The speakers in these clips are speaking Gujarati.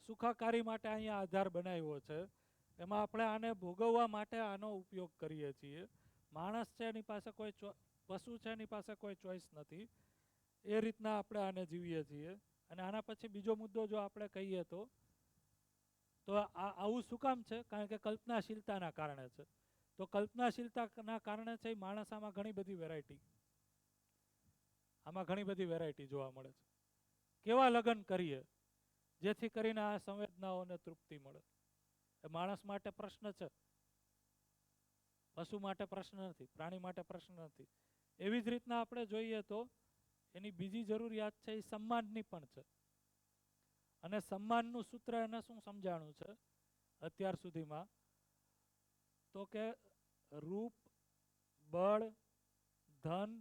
સુખાકારી માટે અહીંયા આધાર બનાવ્યો છે, એમાં આપણે આને ભોગવવા માટે આનો ઉપયોગ કરીએ છીએ. માણસ છે એની પાસે કોઈ પશુ છે એની પાસે કોઈ ચોઈસ નથી. એ રીતના આપણે આને જીવીએ છીએ. અને આના પછી બીજો મુદ્દો જો આપણે કહીએ તો આવું શું કામ છે? કારણ કે કલ્પનાશીલતાના કારણે છે. તો કલ્પનાશીલતાના કારણે છે માણસ આમાં ઘણી બધી વેરાયટી જોવા મળે છે. કેવા લગ્ન કરીએ જેથી કરીને આ સંવેદનાઓને તૃપ્તિ મળે, એ માણસ માટે પ્રશ્ન છે, પશુ માટે પ્રશ્ન નથી, પ્રાણી માટે પ્રશ્ન નથી. એવી જ રીતના આપણે જોઈએ તો એની બીજી જરૂરિયાત છે એ સન્માનની પણ છે. અને સન્માનનું સૂત્ર એને શું સમજાણું છે અત્યાર સુધીમાં? તો કે રૂપ, બળ, ધન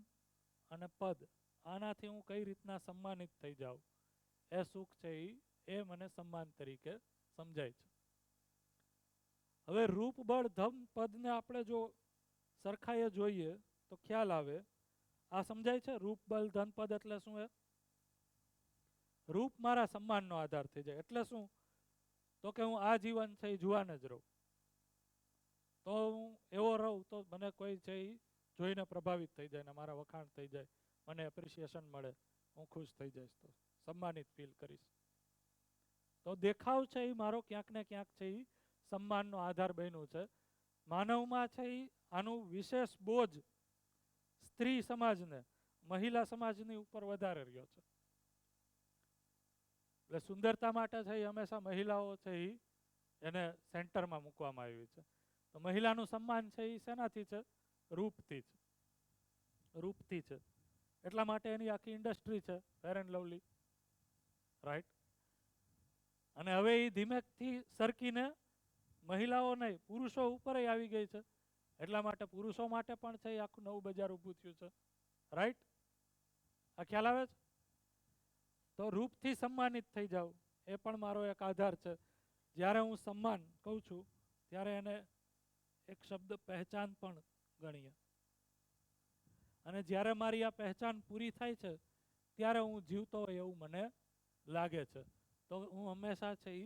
અને પદ, આનાથી હું કઈ રીતના સન્માનિત થઈ જાઉં, એ સુખ છે એ મને સન્માન તરીકે સમજાય છે. હવે રૂપ, બળ, ધન, પદને આપણે જો સરખાઈએ જોઈએ તો ખ્યાલ આવે. આ સમજાય છે? રૂપ, બળ, ધન, પદ એટલે શું? એ રૂપ મારા સન્માનનો આધાર થઈ જાય. એટલે શું? તો કે હું આ જીવન છે એ જુવાન જ રહું, તો હું એવો રહું તો મને કોઈ છે એ જોઈને પ્રભાવિત થઈ જાય ને મારા વખાણ થઈ જાય, મને એપ્રિસિએશન મળે, હું ખુશ થઈ જઈશ, તો સન્માનિત ફીલ કરીશ. તો દેખાવ છે એ મારો ક્યાંક ને ક્યાંક છે એ સન્માનનો આધાર બન્યું છે. માનવમાં છે એ આનું વિશેષ બોજ સ્ત્રી સમાજને, મહિલા સમાજની ઉપર વધારે રહ્યો છે. એટલે સુંદરતા માટે છે એ હંમેશા મહિલાઓ છે એને સેન્ટરમાં મૂકવામાં આવી છે. તો મહિલાનું સન્માન છે એ શેનાથી છે? રૂપથી છે. રૂપથી છે. એટલા માટે એની આખી ઇન્ડસ્ટ્રી છે ફેર એન્ડ લવલી, રાઈટ? અને હવે એ ધીમેથી સરકીને મહિલાઓ નહીં, પુરુષો ઉપર આવી ગઈ છે. એટલા માટે પુરુષો માટે પણ છે એ આખું નવું બજાર ઊભું થયું છે, રાઈટ? આ ખ્યાલ આવે છે? તો રૂપથી સન્માનિત થઈ જાવ એ પણ મારો એક આધાર છે. જ્યારે હું સન્માન કહું છું ત્યારે એને એક શબ્દ પહેચાન પણ ગણીએ. અને જ્યારે મારી આ પહેચાન પૂરી થાય છે ત્યારે હું જીવતો હોય એવું મને લાગે છે. તો હું હંમેશા છે એ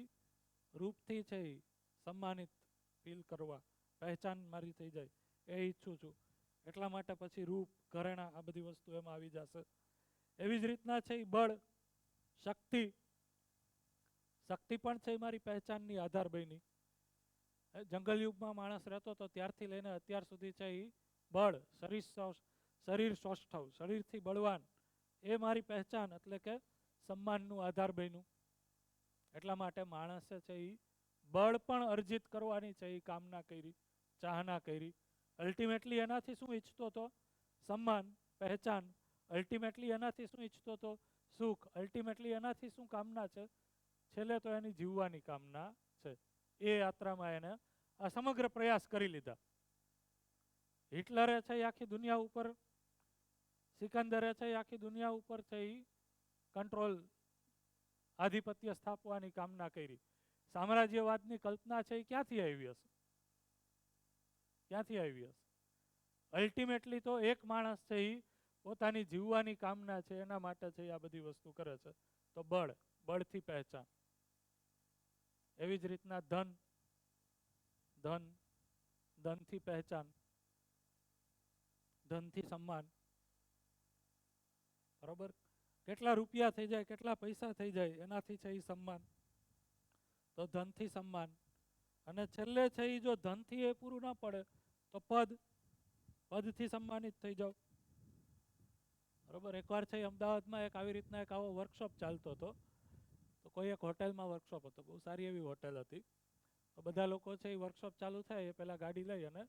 રૂપથી છે એ સન્માનિત ફીલ કરવા, પહેચાન મારી થઈ જાય એ ઈચ્છું છું. એટલા માટે પછી રૂપ, ઘરેણા, આ બધી વસ્તુ એમાં આવી જશે. એવી જ રીતના છે એ બળ, શક્તિ, શક્તિ પણ છે એ મારી પહેચાનની આધાર બની. જંગલ યુગમાં માણસ રહેતો હતો ત્યારથી લઈને અત્યાર સુધી છે એ બળ, શરીર સૌષ્ઠવ, શરીરથી બળવાન, એ મારી પહેચાન એટલે કે સન્માનનું આધાર બન્યું. એટલા માટે માણસે છે એ બળ પણ અર્જિત કરવાની છે એ કામના કરી, ચાહના કરી. અલ્ટિમેટલી એનાથી શું ઈચ્છતો હતો? સન્માન, પહેચાન. અલ્ટિમેટલી એનાથી શું ઈચ્છતો હતો? સુખ. અલ્ટિમેટલી એનાથી શું કામના છે? છેલ્લે તો એની જીવવાની કામના છે. એ યાત્રામાં એને આ સમગ્ર પ્રયાસ કરી લીધા. હિટલરે છે એ આખી દુનિયા ઉપર, સિકંદરે છે એ આખી દુનિયા ઉપર છે એ કંટ્રોલ, આધિપત્ય સ્થાપવાની કામના કરી. સામ્રાજ્યવાદની કલ્પના છે એ ક્યાંથી આવી હશે? ક્યાંથી આવી હશે? અલ્ટિમેટલી તો એક માણસ છે એ પોતાની જીવવાની કામના છે એના માટે છે આ બધી વસ્તુ કરે છે. તો બળ, બળથી પહેચાન. એવી જ રીતના ધન, ધન, ધનથી પહેચાન, ધનથી સન્માન. બરોબર? કેટલા રૂપિયા થઈ જાય, કેટલા પૈસા થઈ જાય એનાથી છે એ સન્માન. તો ધનથી સન્માન. અને છેલ્લે છે એ જો ધનથી એ પૂરું ના પડે તો પદ, પદથી સન્માનિત થઈ જાવ. બરોબર? એકવાર છે અમદાવાદમાં એક આવી રીતના એક આવો વર્કશોપ ચાલતો હતો. તો કોઈ એક હોટેલમાં વર્કશોપ હતો, બહુ સારી એવી હોટેલ હતી. તો બધા લોકો છે એ વર્કશોપ ચાલુ થાય એ પહેલાં ગાડી લઈ અને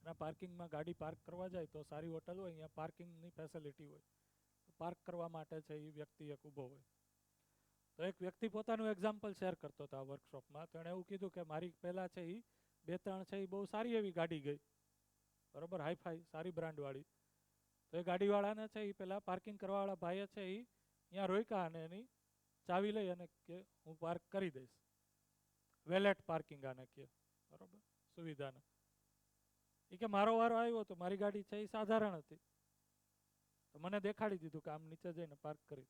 એના પાર્કિંગમાં ગાડી પાર્ક કરવા જાય. તો સારી હોટલ હોય અહીંયા પાર્કિંગની ફેસિલિટી હોય, પાર્ક કરવા માટે છે એ વ્યક્તિ એક ઊભો હોય. તો એક વ્યક્તિ પોતાનું એક્ઝામ્પલ શેર કરતો હતો આ વર્કશોપમાં. તો એણે એવું કીધું કે મારી પહેલાં છે એ 2-3 છે એ બહુ સારી એવી ગાડી ગઈ, બરોબર, હાઈફાઈ સારી બ્રાન્ડવાળી. તો એ ગાડીવાળાને છે એ પહેલાં પાર્કિંગ કરવાવાળા ભાઈએ છે એ અહીંયા રોક્યા અને એની ચાવી લઈ અને કે હું પાર્ક કરી દઈશ. વેલેટ પાર્કિંગ આને કહે, બરોબર, સુવિધાને. એ કે મારો વારો આવ્યો તો મારી ગાડી છે એ સાધારણ હતી, તો મને દેખાડી દીધું કે આમ નીચે જઈને પાર્ક કરી.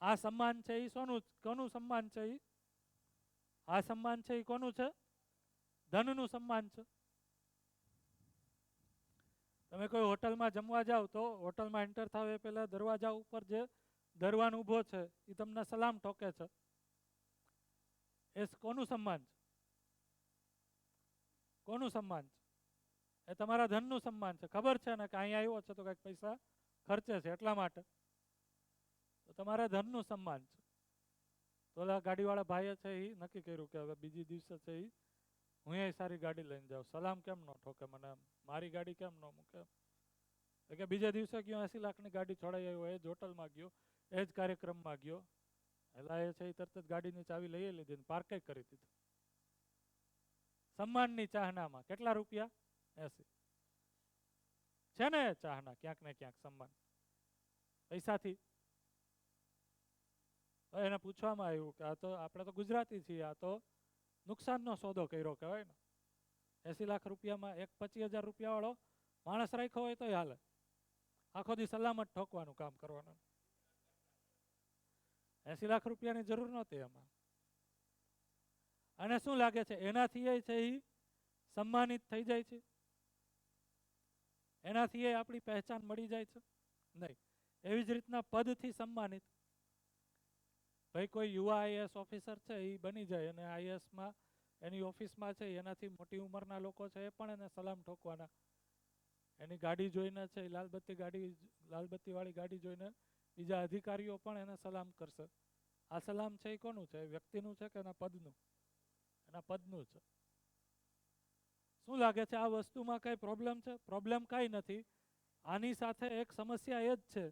આ સન્માન છે એ કોનું સન્માન છે? આ સન્માન છે એ કોનું છે? ધનનું સન્માન છે. તમે કોઈ હોટલમાં જમવા જાઓ તો હોટલમાં એન્ટર થાવ એ પહેલા દરવાજા ઉપર જે દરવાન ઊભો છે એ તમને સલામ ઠોકે છે. એ કોનું સન્માન છે? કોનું સન્માન છે? એ તમારા ધનનું સન્માન છે. ખબર છે ને કે અહીંયા આવ્યો છે તો કંઈક પૈસા ખર્ચે છે એટલા માટે, તો તમારા ધનનું સન્માન છે. તો ઓલા ગાડીવાળા ભાઈએ છે એ નક્કી કર્યું કે હવે બીજી દિવસે છે એ હું એ સારી ગાડી લઈને જાઉં, સલામ કેમ ન ઠોકે મને, મારી ગાડી કેમ ન મૂકે. કે બીજા દિવસે ગયો 80 લાખની ગાડી છોડાઈ આવ્યો, એ જ હોટલમાં ગયો, એ જ કાર્યક્રમમાં ગયો, એટલે એ છે એ તરત જ ગાડીની ચાવી લઈ લીધી ને પાર્કે કરી દીધું. સન્માનની ચાહનામાં કેટલા રૂપિયા? 80. છે ને ચાહના ક્યાંક ને ક્યાંક સન્માન પૈસાથી. એને પૂછવામાં આવ્યું કે આ તો આપણે તો ગુજરાતી છીએ, આ તો નુકસાનનો સોદો કર્યો કહેવાય ને. 80 લાખ રૂપિયામાં એક 25,000 રૂપિયા વાળો માણસ રાખ્યો હોય તો હાલે, આખો દી સલામત ઠોકવાનું કામ કરવાનું. 80 લાખ રૂપિયાની જરૂર નહોતી એમાં. અને શું લાગે છે એનાથી એ છે એ સન્માનિત થઈ જાય છે? એનાથી એ આપણી પહેચાન મળી જાય છે? નહીં. એવી જ રીતના પદથી સન્માનિત. ભાઈ કોઈ યુવા આઈએએસ ઓફિસર છે એ બની જાય અને આઈએએસમાં એની ઓફિસમાં છે એનાથી મોટી ઉંમરના લોકો છે એ પણ એને સલામ ઠોકવાના. એની ગાડી જોઈને છે એ લાલબત્તીવાળી ગાડી જોઈને બીજા અધિકારીઓ પણ એને સલામ કરશે. આ સલામ છે એ કોનું છે? વ્યક્તિનું છે કે એના પદનું? એના પદનું છે. શું લાગે છે આ વસ્તુમાં કઈ પ્રોબ્લેમ છે? પ્રોબ્લેમ કઈ નથી. આની સાથે એક સમસ્યા એ જ છે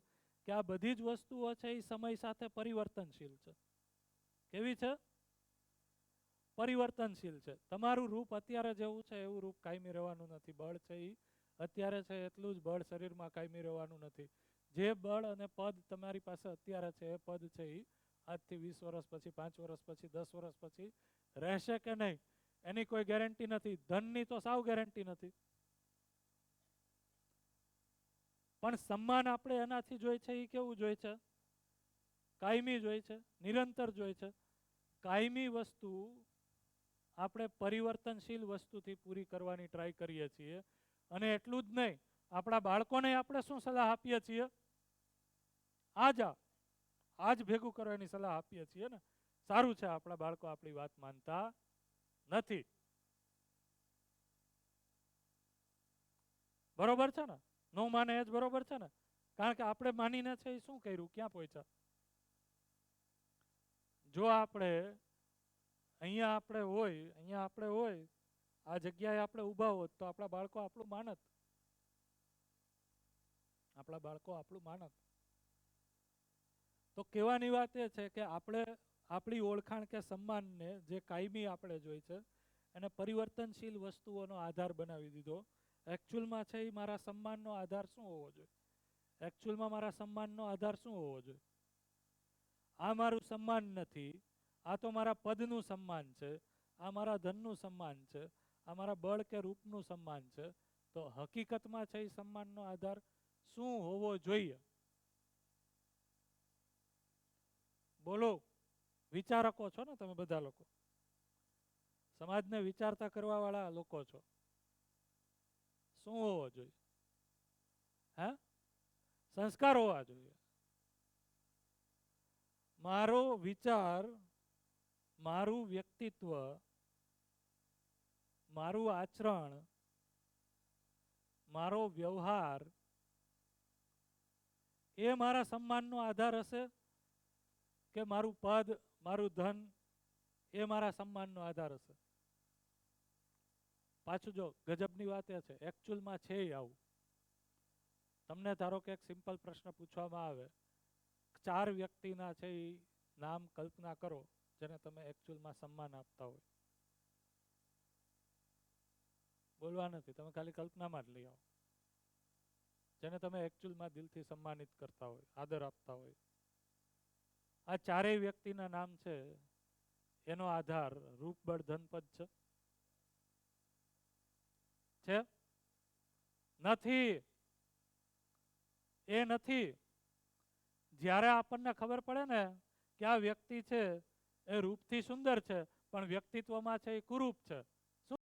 કે આ બધી જ વસ્તુઓ છે એ સમય સાથે પરિવર્તનશીલ છે. કેવી છે? પરિવર્તનશીલ છે. તમારું રૂપ અત્યારે જેવું છે એવું રૂપ કાયમી રહેવાનું નથી. બળ છે એ અત્યારે છે એટલું જ બળ શરીરમાં કાયમી રહેવાનું નથી. જે બળ અને પદ તમારી પાસે અત્યારે છે એ પદ છે એ આજથી 20 વર્ષ પછી, 5 વર્ષ પછી, 10 વર્ષ પછી રહેશે કે નહીં એની કોઈ ગેરંટી નથી. ધનની તો સાવ ગેરંટી નથી. પણ સન્માન આપણે એનાથી જોઈએ છે એ કેવું જોઈએ છે? કાયમી જોઈએ છે, નિરંતર જોઈએ છે. કાયમી વસ્તુ આપણે પરિવર્તનશીલ વસ્તુથી પૂરી કરવાની ટ્રાય કરીએ છીએ. અને એટલું જ નહીં, આપણા બાળકોને આપણે શું સલાહ આપીએ છીએ? આજ ભેગું કરવાની સલાહ આપીએ છીએ ને. સારું છે આપણા બાળકો આપણી વાત માનતા નથી. બરોબર છે ને? ન માને એ જ બરોબર છે ને? કારણ કે આપણે માનીને છે એ શું કર્યું, ક્યાં પહોંચ્યા? જો આપણે અહીંયા આપણે હોય આ જગ્યાએ આપણે ઊભા હોત તો આપણા બાળકો આપણું માનત. આપણા બાળકો આપણું માનત. તો કહેવાની વાત એ છે કે આપણે આપણી ઓળખાણ કે સન્માનને જે કાયમી આપણે જોઈ છે એને પરિવર્તનશીલ વસ્તુઓનો આધાર બનાવી દીધો. એકચ્યુઅલમાં છે એ મારા સન્માનનો આધાર શું હોવો જોઈએ? એકચ્યુઅલમાં મારા સન્માનનો આધાર શું હોવો જોઈએ? આ મારું સન્માન નથી, આ તો મારા પદનું સન્માન છે, આ મારા ધનનું સન્માન છે, આ મારા બળ કે રૂપનું સન્માન છે. તો હકીકતમાં છે એ સન્માનનો આધાર શું હોવો જોઈએ? બોલો. વિચારકો છો ને તમે બધા લોકો, સમાજને વિચારતા કરવા વાળા લોકો છો. શું હોવો જોઈએ? હે? સંસ્કાર હોવા જોઈએ. મારો વિચાર, મારું વ્યક્તિત્વ, મારું આચરણ, મારો વ્યવહાર એ મારા સન્માનનો આધાર હશે કે મારું પદ, મારું ધન એ મારા સન્માનનો આધાર હશે? પાછું જો ગજબની વાત એ છે એકચ્યુઅલમાં છે આવું. તમને ધારો કે એક સિમ્પલ પ્રશ્ન પૂછવામાં આવે, 4 વ્યક્તિના છે એ નામ કલ્પના કરો જેને તમે એકચ્યુઅલમાં સન્માન આપતા હોય. બોલવા નથી, તમે ખાલી કલ્પનામાં જ લઈ આવો. જેને તમે એકચ્યુઅલમાં દિલથી સન્માનિત કરતા હોય, આદર આપતા હોય. આ 4 વ્યક્તિના નામ છે એનો આધાર રૂપ, બળ, ધન, પદ છે? છે? નથી. એ નથી. જ્યારે આપણને ખબર પડે ને કે આ વ્યક્તિ છે એ રૂપથી સુંદર છે પણ વ્યક્તિત્વમાં છે એ કુરૂપ છે,